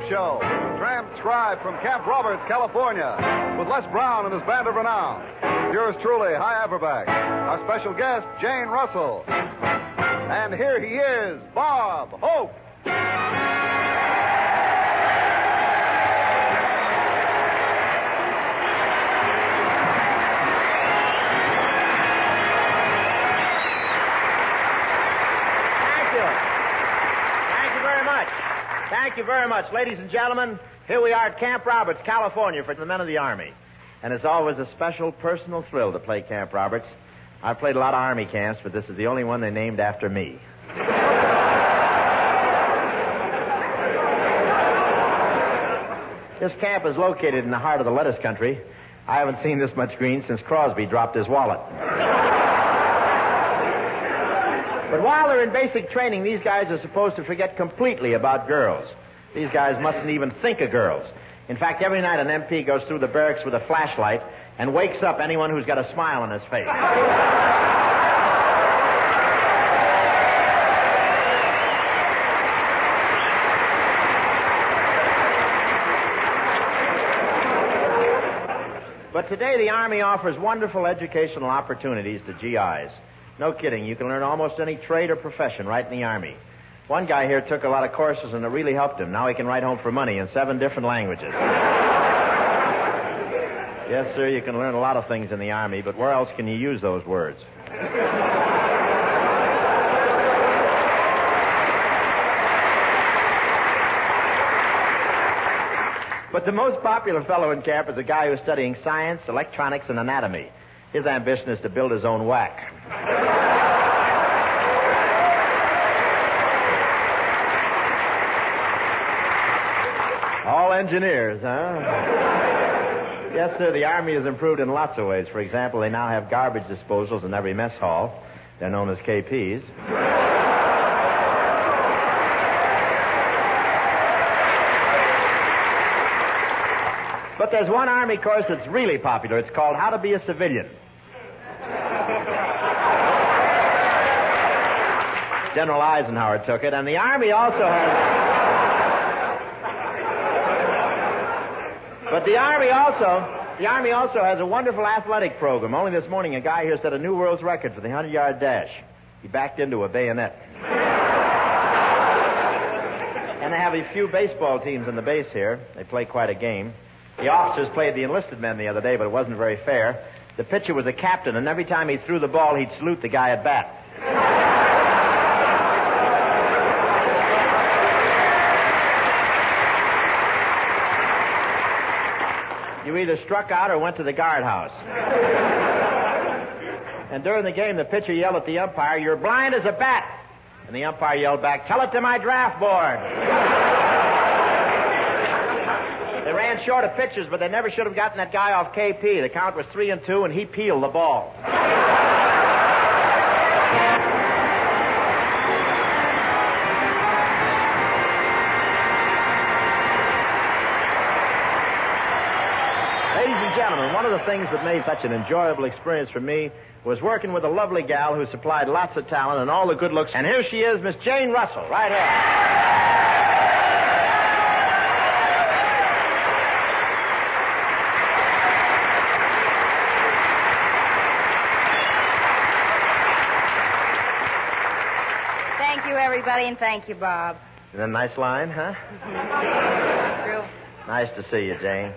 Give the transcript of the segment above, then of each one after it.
Show, transcribed from Camp Roberts, California, with Les Brown and his band of renown. Yours truly, Hi Averback. Our special guest, Jane Russell. And here he is, Bob Hope. Thank you very much, ladies and gentlemen. Here we are at Camp Roberts, California, for the men of the Army. And it's always a special personal thrill to play Camp Roberts. I've played a lot of Army camps, but this is the only one they named after me. This camp is located in the heart of the lettuce country. I haven't seen this much green since Crosby dropped his wallet. But while they're in basic training, these guys are supposed to forget completely about girls. These guys mustn't even think of girls. In fact, every night an MP goes through the barracks with a flashlight and wakes up anyone who's got a smile on his face. But today the Army offers wonderful educational opportunities to GIs. No kidding. You can learn almost any trade or profession right in the Army. One guy here took a lot of courses, and it really helped him. Now he can write home for money in 7 different languages. Yes, sir, you can learn a lot of things in the Army, but where else can you use those words? But the most popular fellow in camp is a guy who's studying science, electronics, and anatomy. His ambition is to build his own whack. All engineers, huh? Yes, sir, the Army has improved in lots of ways. For example, they now have garbage disposals in every mess hall. They're known as KPs. But there's one Army course that's really popular. It's called How to Be a Civilian. General Eisenhower took it, and the Army also has... But the Army also has a wonderful athletic program. Only this morning, a guy here set a new world's record for the 100-yard dash. He backed into a bayonet. And they have a few baseball teams in the base here. They play quite a game. The officers played the enlisted men the other day, but it wasn't very fair. The pitcher was a captain, and every time he threw the ball, he'd salute the guy at bat. You either struck out or went to the guardhouse. And during the game, the pitcher yelled at the umpire, "You're blind as a bat." And the umpire yelled back, "Tell it to my draft board." They ran short of pitchers, but they never should have gotten that guy off KP. The count was 3-2, and he peeled the ball. Ladies and gentlemen, one of the things that made such an enjoyable experience for me was working with a lovely gal who supplied lots of talent and all the good looks. And here she is, Miss Jane Russell, right here. Thank you, everybody, and thank you, Bob. Isn't that a nice line, huh? True. Nice to see you, Jane.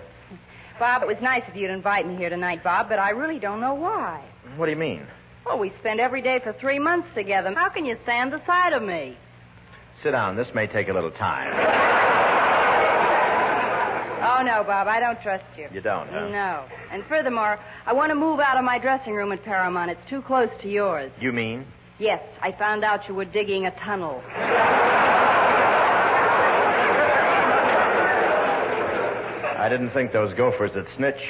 Bob, it was nice of you to invite me here tonight, Bob, but I really don't know why. What do you mean? Well, we spent every day for 3 months together. How can you stand the sight of me? Sit down. This may take a little time. Oh, no, Bob, I don't trust you. You don't, huh? No. And furthermore, I want to move out of my dressing room at Paramount. It's too close to yours. You mean? Yes, I found out you were digging a tunnel. I didn't think those gophers would snitch.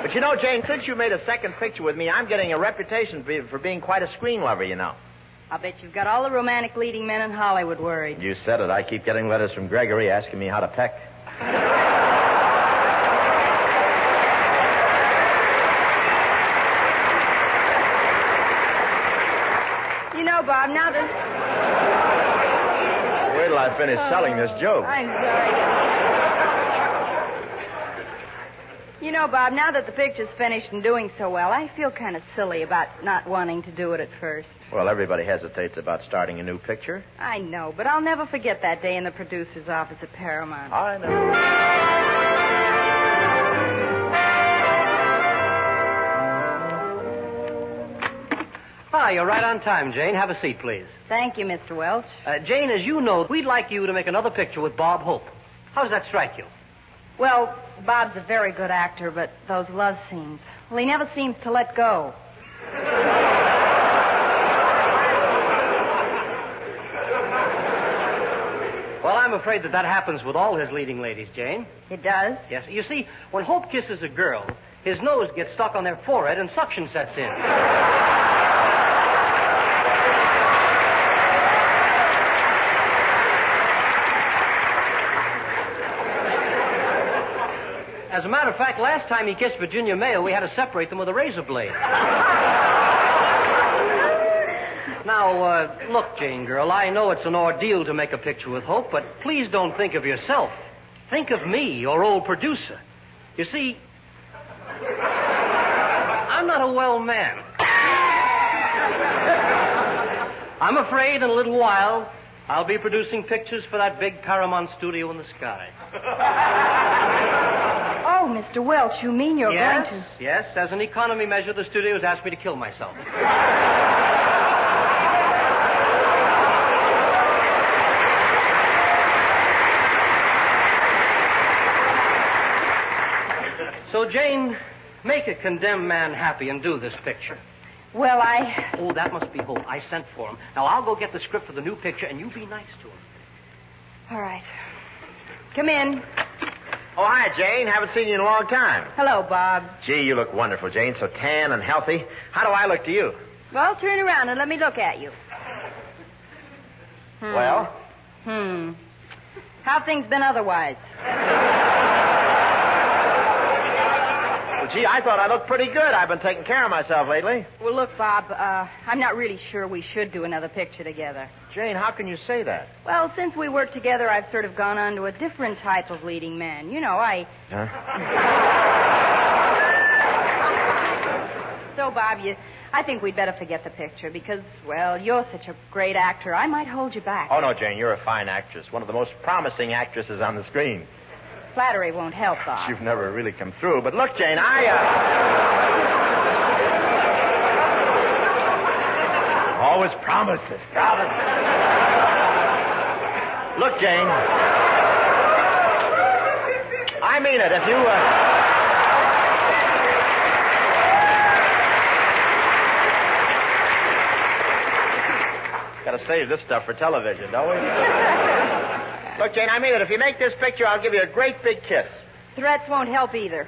But you know, Jane, since you made a second picture with me, I'm getting a reputation for being quite a screen lover, you know. I'll bet you've got all the romantic leading men in Hollywood worried. You said it. I keep getting letters from Gregory asking me how to peck. Bob, now that... Wait till I finish selling this joke. I'm sorry. You know, Bob, now that the picture's finished and doing so well, I feel kind of silly about not wanting to do it at first. Well, everybody hesitates about starting a new picture. I know, but I'll never forget that day in the producer's office at Paramount. I know. Ah, you're right on time, Jane. Have a seat, please. Thank you, Mr. Welch. Jane, as you know, we'd like you to make another picture with Bob Hope. How does that strike you? Well, Bob's a very good actor, but those love scenes, well, he never seems to let go. Well, I'm afraid that happens with all his leading ladies, Jane. It does? Yes. You see, when Hope kisses a girl, his nose gets stuck on their forehead and suction sets in. As a matter of fact, last time he kissed Virginia Mayo, we had to separate them with a razor blade. Now, look, Jane girl, I know it's an ordeal to make a picture with Hope, but please don't think of yourself. Think of me, your old producer. You see, I'm not a well man. I'm afraid in a little while I'll be producing pictures for that big Paramount studio in the sky. Oh, Mr. Welch, you mean you're going to... Yes, as an economy measure, the studio has asked me to kill myself. So, Jane, make a condemned man happy and do this picture. Well, Oh, that must be Hope. I sent for him. Now, I'll go get the script for the new picture, and you be nice to him. All right. Come in. Oh, hi, Jane. Haven't seen you in a long time. Hello, Bob. Gee, you look wonderful, Jane. So tan and healthy. How do I look to you? Well, turn around and let me look at you. Well? How've things been otherwise? Well, gee, I thought I looked pretty good. I've been taking care of myself lately. Well, look, Bob, I'm not really sure we should do another picture together. Jane, how can you say that? Well, since we work together, I've sort of gone on to a different type of leading man. You know, Huh? So, Bob, I think we'd better forget the picture because, well, you're such a great actor. I might hold you back. Oh, no, Jane, you're a fine actress. One of the most promising actresses on the screen. Flattery won't help, Bob. You've never really come through. But look, Jane, Always promises. Look, Jane. I mean it. If you, Gotta save this stuff for television, don't we? Look, Jane, I mean it. If you make this picture, I'll give you a great big kiss. Threats won't help either.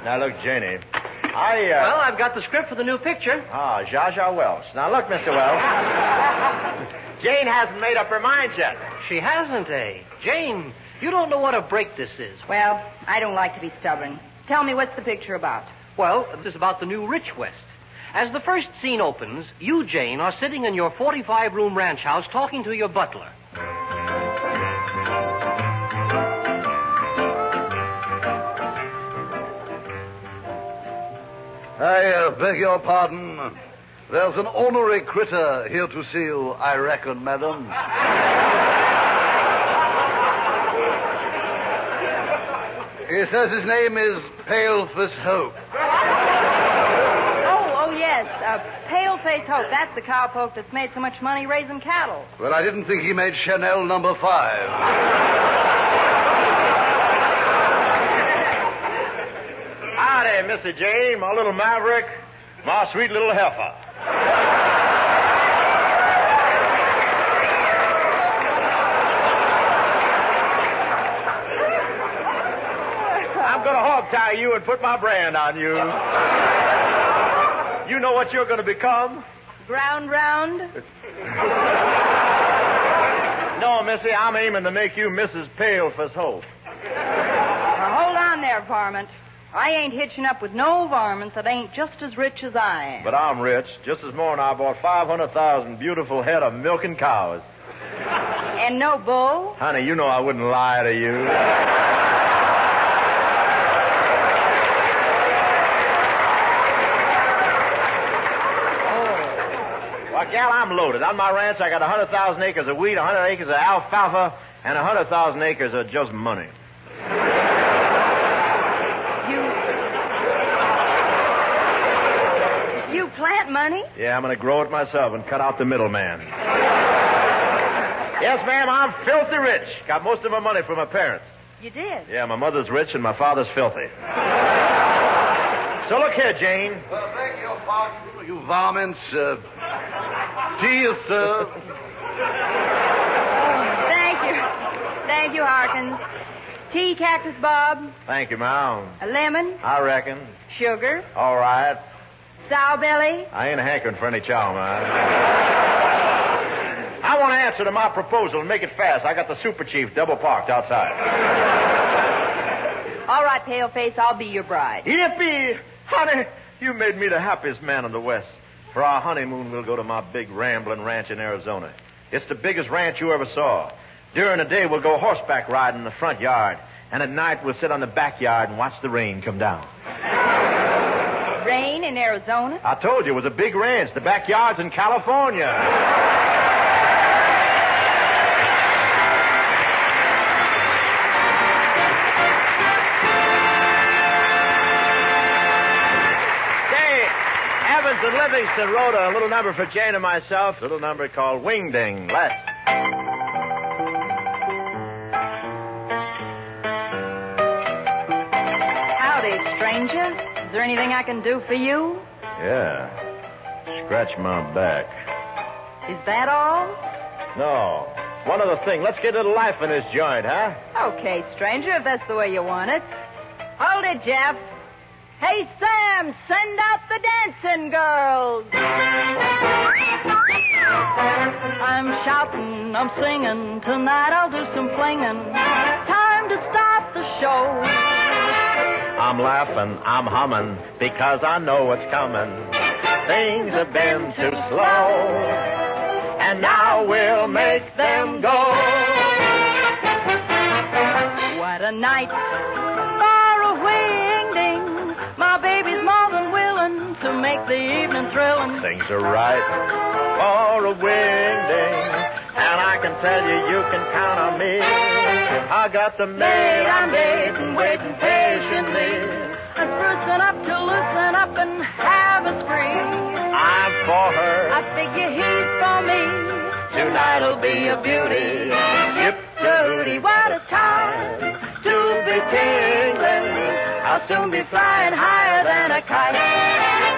Now, look, Janie, Well, I've got the script for the new picture. Ah, Zsa Zsa Welch. Now, look, Mr. Welch. Jane hasn't made up her mind yet. She hasn't, eh? Jane, you don't know what a break this is. Well, I don't like to be stubborn. Tell me, what's the picture about? Well, this is about the new Rich West. As the first scene opens, you, Jane, are sitting in your 45-room ranch house talking to your butler. I beg your pardon. There's an ornery critter here to see you, I reckon, madam. He says his name is Paleface Hope. Oh, yes. Paleface Hope. That's the cowpoke that's made so much money raising cattle. Well, I didn't think he made Chanel number 5. Howdy, Mr. J, my little maverick, my sweet little heifer. I'm going to hog-tie you and put my brand on you. You know what you're going to become? Ground round? No, Missy, I'm aiming to make you Mrs. Paleface Hope. Now, hold on there, varmint. I ain't hitching up with no varmint that ain't just as rich as I am. But I'm rich. Just this morning I bought 500,000 beautiful head of milking cows. And no bull? Honey, you know I wouldn't lie to you. Well, gal, I'm loaded. On my ranch, I got 100,000 acres of wheat, 100 acres of alfalfa, and 100,000 acres of just money. You plant money? Yeah, I'm going to grow it myself and cut out the middleman. Yes, ma'am, I'm filthy rich. Got most of my money from my parents. You did? Yeah, my mother's rich and my father's filthy. So look here, Jane. Well, thank you, Bob. You varmints. To you, sir. Thank you. Thank you, Harkins. Tea, Cactus Bob? Thank you, ma'am. A lemon? I reckon. Sugar? All right. Sow belly? I ain't hankering for any chow, man. I want to answer to my proposal and make it fast. I got the super chief double parked outside. All right, Paleface, I'll be your bride. Yippee! Honey, you made me the happiest man in the West. For our honeymoon, we'll go to my big rambling ranch in Arizona. It's the biggest ranch you ever saw. During the day, we'll go horseback riding in the front yard. And at night, we'll sit on the backyard and watch the rain come down. Rain in Arizona? I told you, it was a big ranch. The backyard's in California. Evans and Livingston wrote a little number for Jane and myself, a little number called Wing Ding. Let's. Howdy, stranger. Is there anything I can do for you? Yeah. Scratch my back. Is that all? No. One other thing. Let's get a little life in this joint, huh? Okay, stranger, if that's the way you want it. Hold it, Jeff. Hey, Sam, send out the dancing girls. I'm shouting, I'm singing. Tonight I'll do some flinging. Time to start the show. I'm laughing, I'm humming, because I know what's coming. Things have been too slow, and now we'll make them go. What a night for a wing-ding. My baby's more than willing to make the evening thrilling. Things are right for a wing-ding, and I can tell you, you can count on me. I got the maid I'm dating, waiting patiently, and sprucing up to loosen up and have a spree. I'm for her. I figure he's for me. Tonight'll be a beauty. Yip-de-hooty, What a time to be tingling. I'll soon be flying higher than a kite,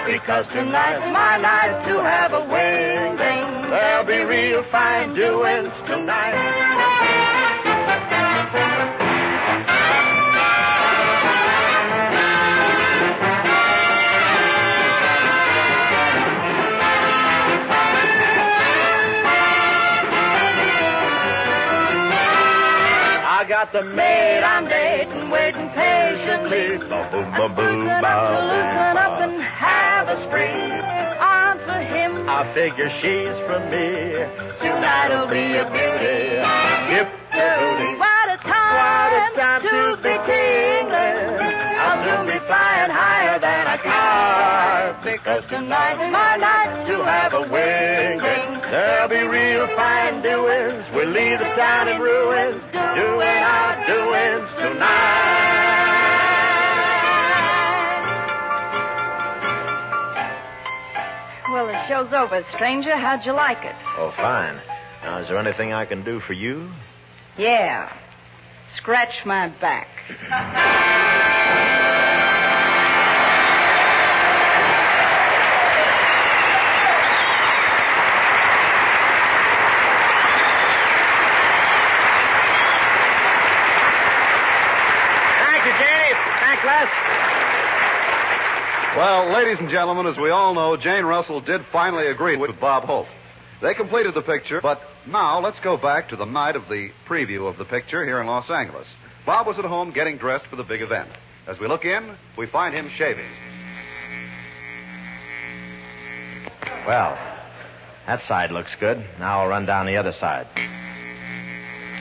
because tonight's my night to have a wing-ding. There'll be real fine doings tonight. I got the maid I'm dating, waiting patiently. Loosen up and have a spree. On for him. I figure she's from me. Tonight'll be a beauty. Yip-de-hooty. What a time to be tingling. I'll soon be flying higher than a car, because tonight's my night to have a wing-ding. There'll be real fine doings. We'll leave the town in ruins, doing our doings tonight. Well, the show's over, stranger. How'd you like it? Oh, fine. Now, is there anything I can do for you? Yeah. Scratch my back. Well, ladies and gentlemen, as we all know, Jane Russell did finally agree with Bob Hope. They completed the picture, but now let's go back to the night of the preview of the picture here in Los Angeles. Bob was at home getting dressed for the big event. As we look in, we find him shaving. Well, that side looks good. Now I'll run down the other side.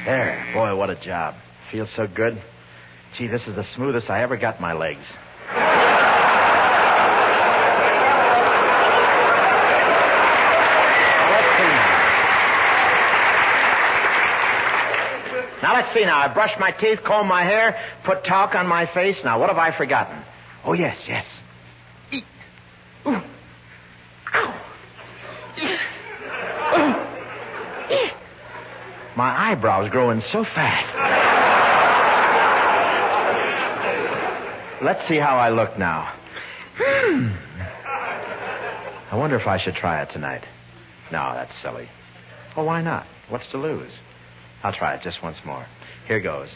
There. Boy, what a job. Feels so good. Gee, this is the smoothest I ever got my legs. Let's see now. I brushed my teeth, combed my hair, put talc on my face. Now, what have I forgotten? Oh, yes. Eat. Ooh. Ow. Ooh. My eyebrow's growing so fast. Let's see how I look now. I wonder if I should try it tonight. No, that's silly. Well, why not? What's to lose? I'll try it just once more. Here goes.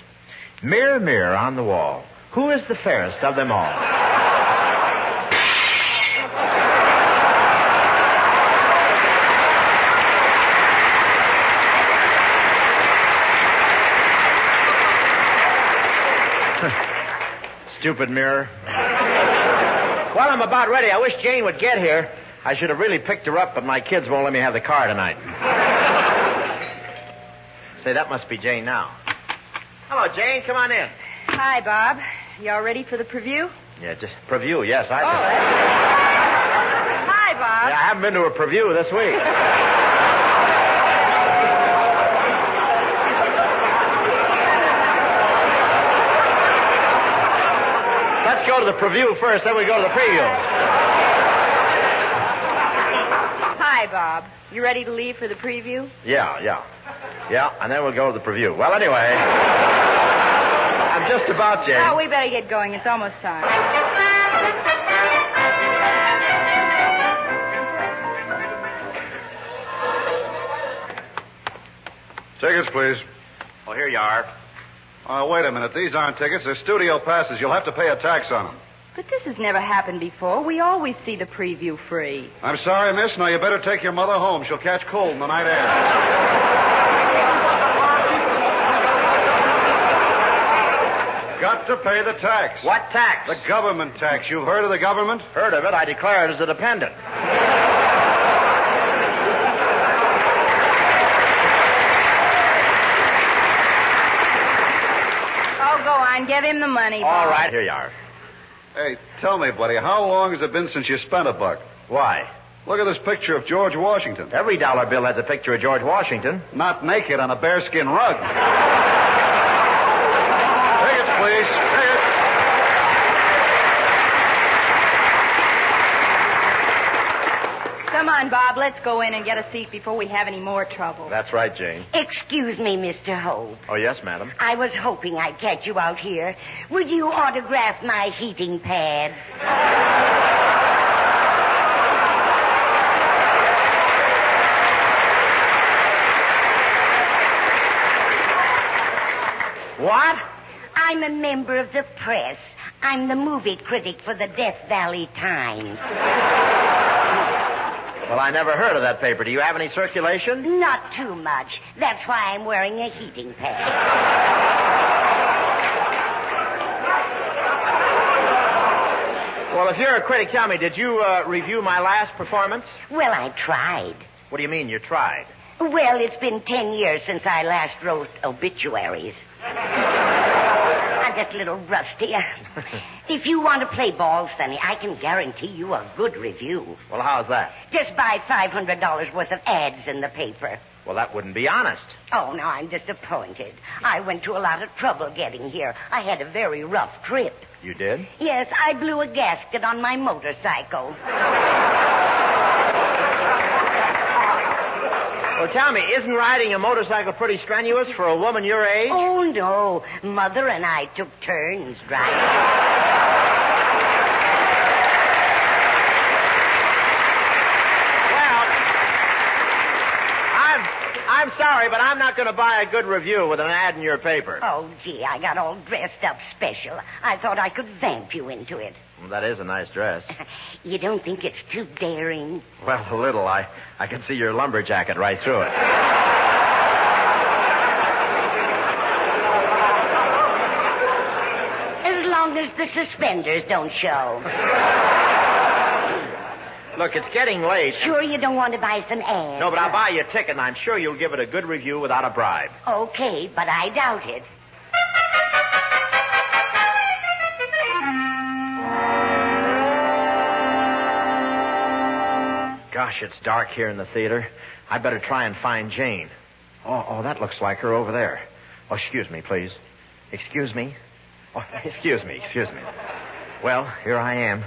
Mirror, mirror on the wall, who is the fairest of them all? Stupid mirror. Well, I'm about ready. I wish Jane would get here. I should have really picked her up, but my kids won't let me have the car tonight. Say, that must be Jane now. Hello, Jane. Come on in. Hi, Bob. Y'all ready for the preview? Yeah, just preview, yes. Hi, Bob. Yeah, I haven't been to a preview this week. Let's go to the preview first, then we go to the preview. Hi, Bob. You ready to leave for the preview? Yeah, and then we'll go to the preview. Well, anyway, I'm just about, Jane. Oh, we better get going. It's almost time. Tickets, please. Oh, here you are. Wait a minute. These aren't tickets. They're studio passes. You'll have to pay a tax on them. But this has never happened before. We always see the preview free. I'm sorry, miss. Now you better take your mother home. She'll catch cold in the night air. Got to pay the tax. What tax? The government tax. You've heard of the government? Heard of it. I declare it as a dependent. Oh, go on. Give him the money, Bob. All right, here you are. Hey, tell me, buddy, how long has it been since you spent a buck? Why? Look at this picture of George Washington. Every dollar bill has a picture of George Washington. Not naked on a bearskin rug. Tickets, please. Tickets. Come on, Bob. Let's go in and get a seat before we have any more trouble. That's right, Jane. Excuse me, Mr. Hope. Oh, yes, madam. I was hoping I'd catch you out here. Would you autograph my heating pad? What? I'm a member of the press. I'm the movie critic for the Death Valley Times. Well, I never heard of that paper. Do you have any circulation? Not too much. That's why I'm wearing a heating pad. Well, if you're a critic, tell me, did you review my last performance? Well, I tried. What do you mean, you tried? Well, it's been 10 years since I last wrote obituaries. I'm just a little rusty. If you want to play ball, Sonny, I can guarantee you a good review. Well, how's that? Just buy $500 worth of ads in the paper. Well, that wouldn't be honest. Oh, no, I'm disappointed. I went to a lot of trouble getting here. I had a very rough trip. You did? Yes, I blew a gasket on my motorcycle. Well, tell me, isn't riding a motorcycle pretty strenuous for a woman your age? Oh, no. Mother and I took turns driving. Well, I'm sorry, but I'm not going to buy a good review with an ad in your paper. Oh, gee, I got all dressed up special. I thought I could vamp you into it. Well, that is a nice dress. You don't think it's too daring? Well, a little. I can see your lumber jacket right through it. As long as the suspenders don't show. Look, it's getting late. Sure you don't want to buy some ads? No, but I'll buy you a ticket, and I'm sure you'll give it a good review without a bribe. Okay, but I doubt it. Gosh, it's dark here in the theater. I'd better try and find Jane. Oh, that looks like her over there. Oh, excuse me, please. Excuse me. Oh, excuse me. Well, here I am.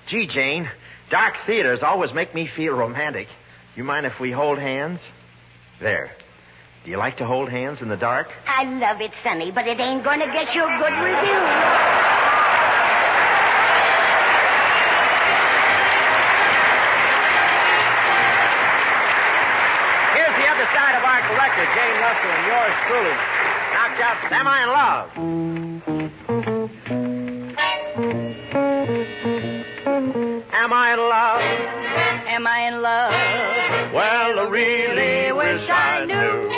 Gee, Jane, dark theaters always make me feel romantic. You mind if we hold hands? There. Do you like to hold hands in the dark? I love it, Sonny, but it ain't going to get you a good review. Side of our collector, Jane Russell, and yours truly, knocked out Am I in Love? Am I in love? Am I in love? Well, I really wish I knew.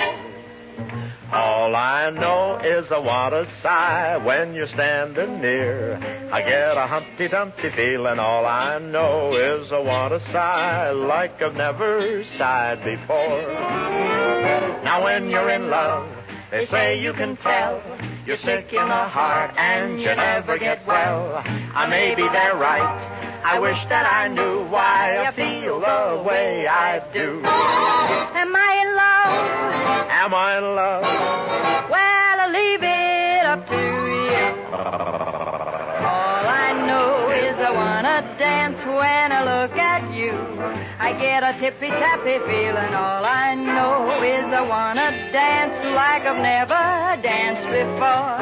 All I know is I want to sigh when you're standing near. I get a Humpty Dumpty feeling. All I know is I want to sigh like I've never sighed before. Now when you're in love, they say you can tell. You're sick in the heart and you never get well. I may be there right. I wish that I knew why I feel the way I do. Am I in love? Am I in love? Well, I'll leave it up to you. All I know is I wanna dance when I look at you. I get a tippy-tappy feeling. All I know is I wanna dance like I've never danced before.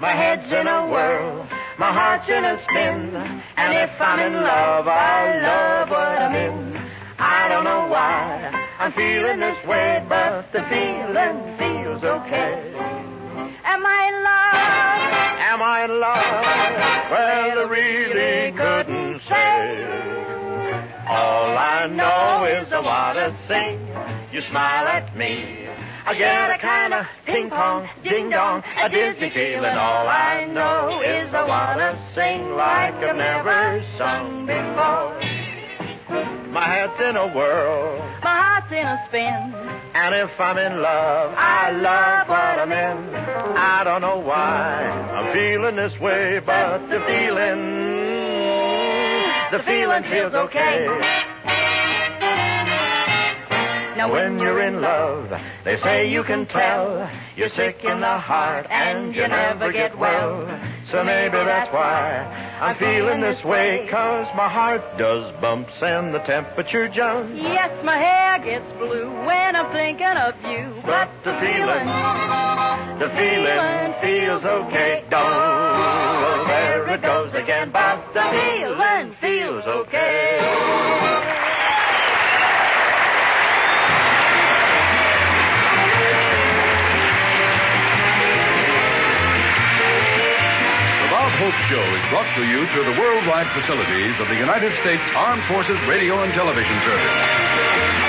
My head's in a whirl, my heart's in a spin, and if I'm in love, I love what I'm in. I don't know why I'm feeling this way, but the feeling feels okay. Am I in love? Am I in love? Well, I really couldn't say. All I know is I want to sing. You smile at me. I get a kind of ping-pong, ding-dong, a dizzy feeling. All I know is I want to sing like I've never sung before. My head's in a whirl, My heart's in a spin. and if I'm in love, I love what I'm in. I don't know why I'm feeling this way, but the feeling feels okay. Now when you're in love, they say you can tell. You're sick in the heart and you never get well. So maybe that's why I'm feeling this way, 'cause my heart does bumps and the temperature jumps. Yes, my hair gets blue when I'm thinking of you. But the feeling feels okay. Don't, there it goes again. But the feeling feels okay. Hope Show is brought to you through the worldwide facilities of the United States Armed Forces Radio and Television Service.